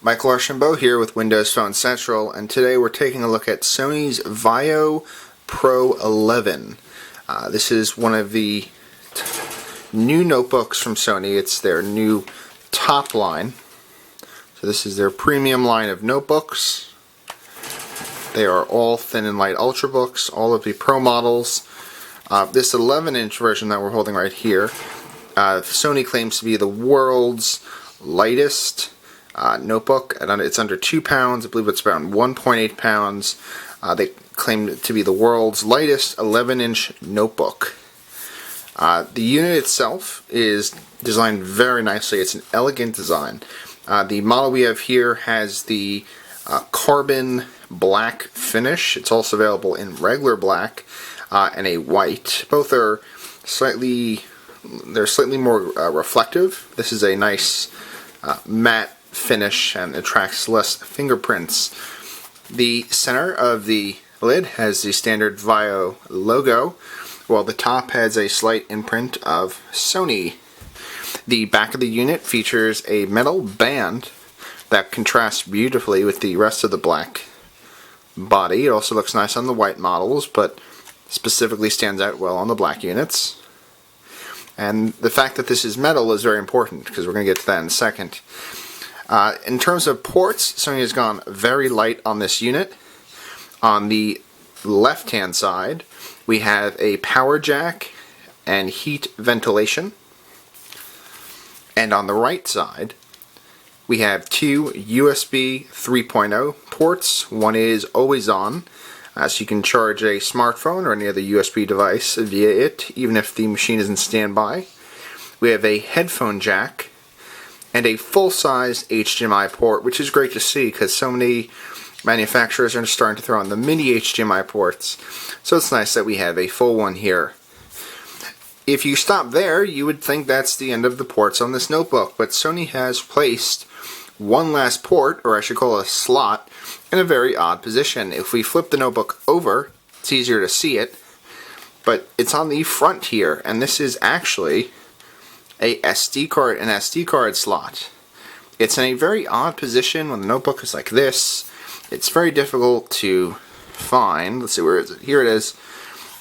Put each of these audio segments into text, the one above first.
Michael Archambault here with Windows Phone Central, and today we're taking a look at Sony's Vaio Pro 11. This is one of the new notebooks from Sony. It's their new top line. So this is their premium line of notebooks. They are all thin and light ultrabooks, all of the Pro models. This 11-inch version that we're holding right here, Sony claims to be the world's lightest notebook. It's under 2 pounds. I believe it's around 1.8 pounds. They claim it to be the world's lightest 11-inch notebook. The unit itself is designed very nicely. It's an elegant design. The model we have here has the carbon black finish. It's also available in regular black and a white. Both are slightly more reflective. This is a nice matte finish and attracts less fingerprints. The center of the lid has the standard Vaio logo, while the top has a slight imprint of Sony. The back of the unit features a metal band that contrasts beautifully with the rest of the black body. It also looks nice on the white models, but specifically stands out well on the black units. And the fact that this is metal is very important, because we're going to get to that in a second. In terms of ports, Sony has gone very light on this unit. On the left-hand side, we have a power jack and heat ventilation. And on the right side, we have two USB 3.0 ports. One is always on, so you can charge a smartphone or any other USB device via it, even if the machine is in standby. We have a headphone jack and a full-size HDMI port, which is great to see because so many manufacturers are starting to throw in the mini HDMI ports. So it's nice that we have a full one here. If you stop there, you would think that's the end of the ports on this notebook, but Sony has placed one last port, or I should call it a slot, in a very odd position. If we flip the notebook over, it's easier to see it, but it's on the front here, and this is actually an SD card slot. It's in a very odd position when the notebook is like this. It's very difficult to find. Let's see, where is it? Here it is.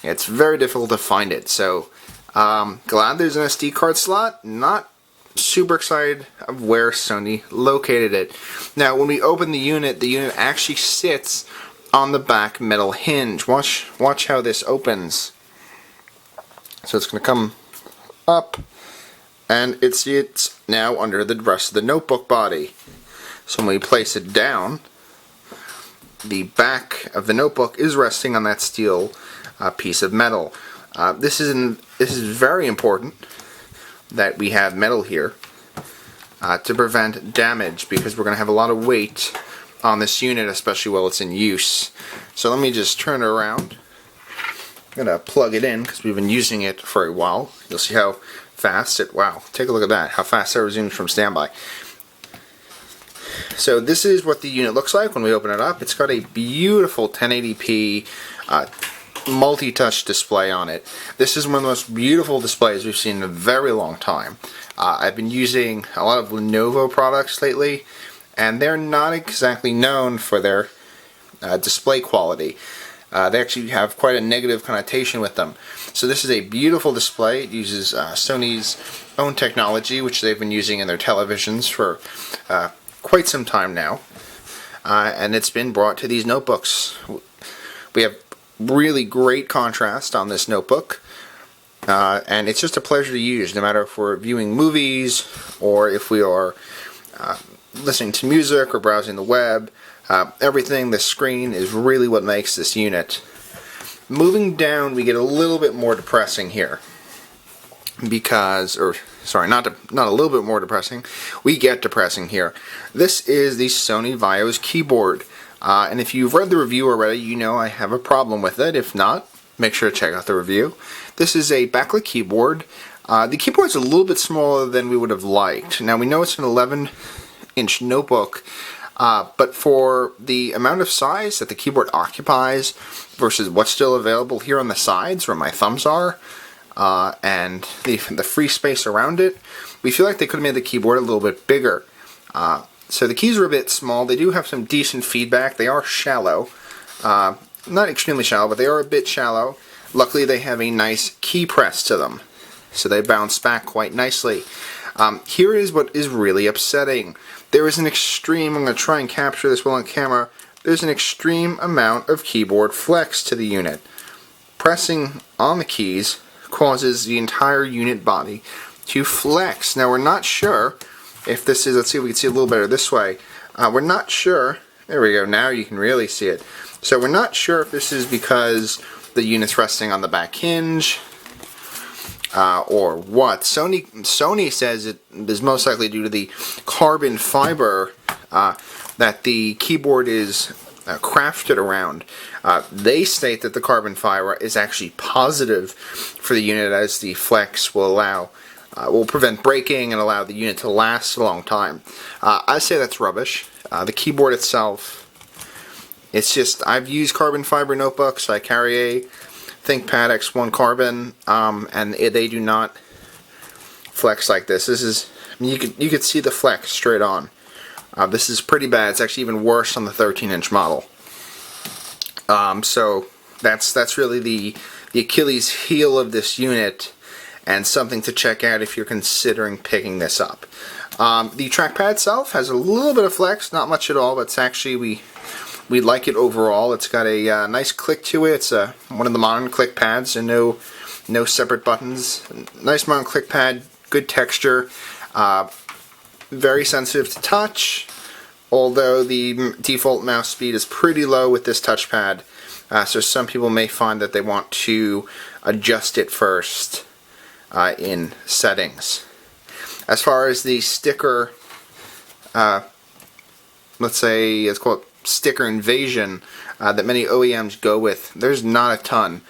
It's very difficult to find it, so glad there's an SD card slot. Not super excited of where Sony located it. Now, when we open the unit actually sits on the back metal hinge. Watch how this opens. So it's going to come up, and it's now under the rest of the notebook body. So when we place it down, the back of the notebook is resting on that steel piece of metal. This is very important that we have metal here to prevent damage, because we're going to have a lot of weight on this unit, especially while it's in use. So let me just turn it around. I'm going to plug it in because we've been using it for a while. You'll see how fast it, wow, take a look at that, how fast it resumes from standby. So this is what the unit looks like when we open it up. It's got a beautiful 1080p multi-touch display on it. This is one of the most beautiful displays we've seen in a very long time. I've been using a lot of Lenovo products lately, and they're not exactly known for their display quality. They actually have quite a negative connotation with them. So this is a beautiful display. It uses Sony's own technology, which they've been using in their televisions for quite some time now, and it's been brought to these notebooks. We have really great contrast on this notebook, and it's just a pleasure to use, no matter if we're viewing movies or if we are listening to music or browsing the web. Everything, the screen, is really what makes this unit. Moving down, we get a little bit more depressing here, because, or sorry, not a little bit more depressing, we get depressing here. This is the Sony Vaio's keyboard, and if you've read the review already, you know I have a problem with it. If not, make sure to check out the review. This is a backlit keyboard. The keyboard's a little bit smaller than we would have liked. Now, we know it's an 11-inch notebook, but for the amount of size that the keyboard occupies versus what's still available here on the sides where my thumbs are, and the free space around it, we feel like they could have made the keyboard a little bit bigger. So the keys are a bit small. They do have some decent feedback. They are shallow. Not extremely shallow, but they are a bit shallow. Luckily, they have a nice key press to them, so they bounce back quite nicely. Here is what is really upsetting. There is an extreme, I'm going to try and capture this well on camera, there's an extreme amount of keyboard flex to the unit. Pressing on the keys causes the entire unit body to flex. Now we're not sure if this is, let's see if we can see a little better this way. We're not sure, there we go, now you can really see it. So we're not sure if this is because the unit's resting on the back hinge, or what. Sony says it is most likely due to the carbon fiber that the keyboard is crafted around. They state that the carbon fiber is actually positive for the unit, as the flex will prevent breaking and allow the unit to last a long time. I say that's rubbish. The keyboard itself, it's just, I've used carbon fiber notebooks. I carry a ThinkPad X1 Carbon, and they do not flex like this. This is, I mean, you could see the flex straight on. This is pretty bad. It's actually even worse on the 13-inch model. So that's really the Achilles heel of this unit, and something to check out if you're considering picking this up. The trackpad itself has a little bit of flex, not much at all, but it's actually, we like it overall. It's got a nice click to it. It's one of the modern click pads, and no separate buttons. Nice modern click pad, good texture, very sensitive to touch, although the default mouse speed is pretty low with this touchpad, so some people may find that they want to adjust it first in settings. As far as the sticker, let's say, let's call it sticker invasion, that many OEMs go with, there's not a ton.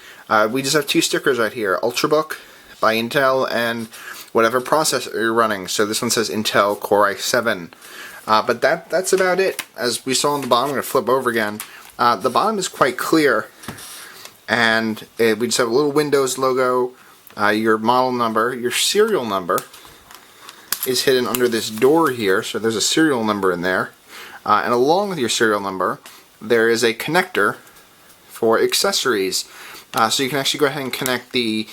We just have two stickers right here, Ultrabook by Intel and whatever processor you're running. So this one says Intel Core i7. But that's about it. As we saw on the bottom, I'm going to flip over again. The bottom is quite clear, and we just have a little Windows logo, your model number, your serial number is hidden under this door here, so there's a serial number in there. And along with your serial number, there is a connector for accessories. So you can actually go ahead and connect the,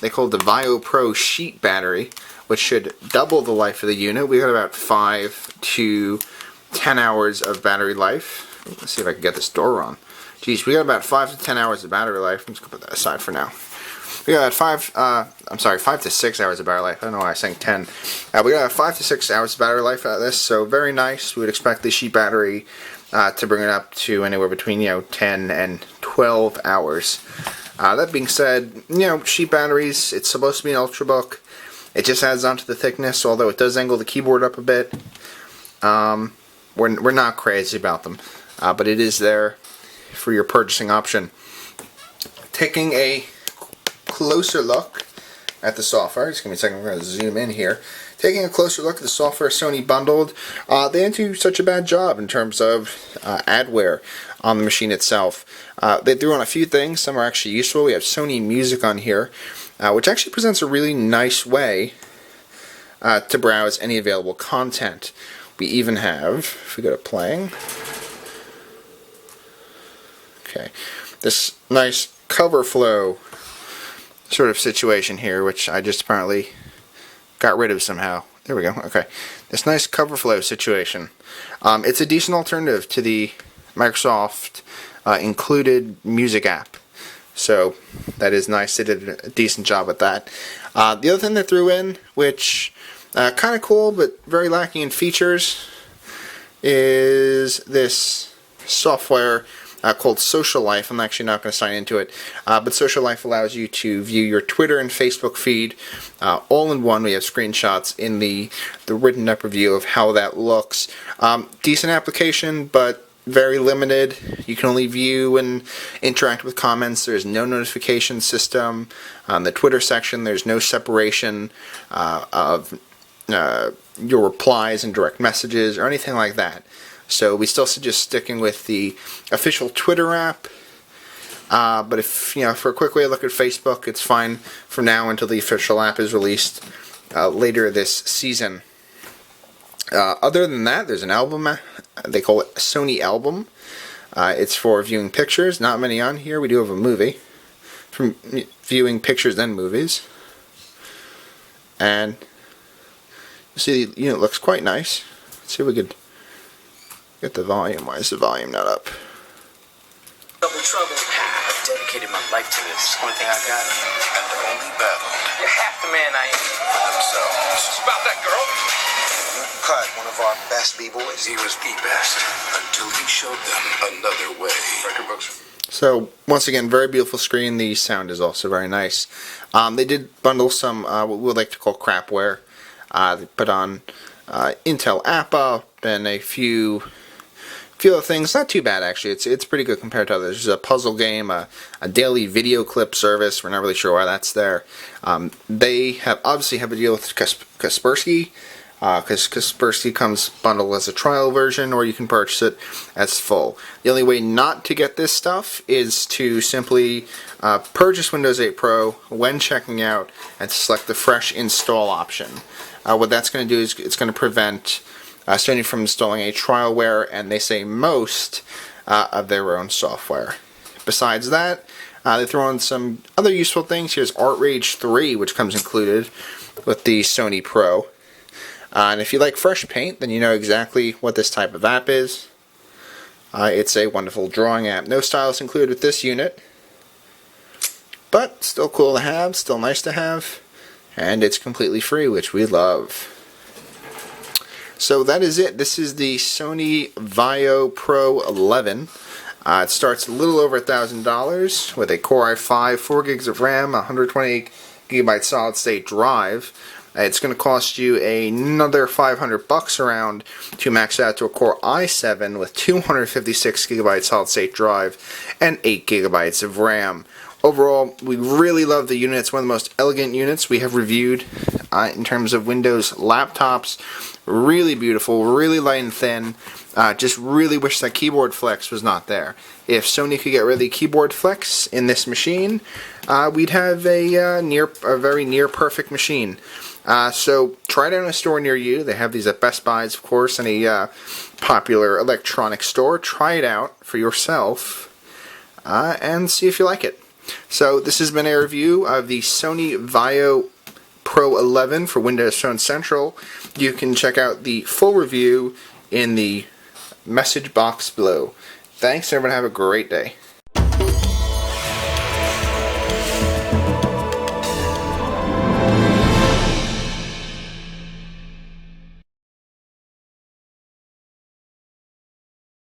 they call it the Vaio Pro sheet battery, which should double the life of the unit. We got about 5 to 10 hours of battery life. Let's see if I can get this door on. Geez, we got about 5 to 10 hours of battery life. I'm just going to put that aside for now. We got 5 to 6 hours of battery life. I don't know why I was saying 10. We got 5 to 6 hours of battery life out of this, so very nice. We would expect the sheet battery to bring it up to anywhere between 10 and 12 hours. That being said, sheet batteries, it's supposed to be an Ultrabook. It just adds on to the thickness, although it does angle the keyboard up a bit. We're not crazy about them, but it is there for your purchasing option. Taking a closer look at the software, just give me a second, we're going to zoom in here. Taking a closer look at the software Sony bundled, they didn't do such a bad job in terms of adware on the machine itself. They threw on a few things, some are actually useful. We have Sony Music on here, which actually presents a really nice way to browse any available content. We even have, if we go to playing, okay, this nice cover flow sort of situation here, which I just apparently got rid of somehow. There we go. Okay, this nice cover flow situation. It's a decent alternative to the Microsoft included music app, so that is nice. They did a decent job with that. The other thing they threw in, which kind of cool but very lacking in features, is this software called Social Life. I'm actually not going to sign into it, but Social Life allows you to view your Twitter and Facebook feed all in one. We have screenshots in the written up review of how that looks. Decent application, but very limited. You can only view and interact with comments. There's no notification system. On the Twitter section, there's no separation of your replies and direct messages or anything like that. So we still suggest sticking with the official Twitter app. But if for a quick way to look at Facebook, it's fine for now until the official app is released later this season. Other than that, there's an album. They call it a Sony album. It's for viewing pictures. Not many on here. We do have a movie. From viewing pictures and movies. And you see the unit looks quite nice. Let's see if we could get the volume. Why is the volume not up? Trouble. I've dedicated my life to this. One thing I got. And the only battle. You're half the man I am. For themselves. It's about that girl. You cut one of our best B-boys. He was the best until he showed them another way. Record books. So, once again, very beautiful screen. The sound is also very nice. They did bundle some, what we would like to call crapware. They put on Intel APA and a few other things. Not too bad, actually. It's pretty good compared to others. There's a puzzle game, a daily video clip service. We're not really sure why that's there. They obviously have a deal with Kaspersky. Because Kaspersky comes bundled as a trial version, or you can purchase it as full. The only way not to get this stuff is to simply purchase Windows 8 Pro when checking out and select the fresh install option. What that's going to do is it's going to prevent Sony from installing a trialware, and they say most of their own software. Besides that, they throw in some other useful things. Here's Art Rage 3, which comes included with the Sony Pro. And if you like fresh paint, then you know exactly what this type of app is. It's a wonderful drawing app. No stylus included with this unit, but still cool to have, still nice to have, and it's completely free, which we love. So that is it. This is the Sony Vaio Pro 11. It starts a little over $1,000 with a Core i5, 4 gigs of RAM, 128 gigabyte solid state drive. It's going to cost you another $500 around to max out to a Core i7 with 256 gigabyte solid state drive and 8 gigabytes of RAM. Overall, we really love the unit. It's one of the most elegant units we have reviewed in terms of Windows laptops. Really beautiful, really light and thin. Just really wish that keyboard flex was not there. If Sony could get rid of the keyboard flex in this machine, we'd have a very near perfect machine. So try it out in a store near you. They have these at Best Buys, of course, any popular electronics store. Try it out for yourself and see if you like it. So this has been a review of the Sony Vaio Pro 11 for Windows Phone Central. You can check out the full review in the message box below. Thanks, everyone. Have a great day.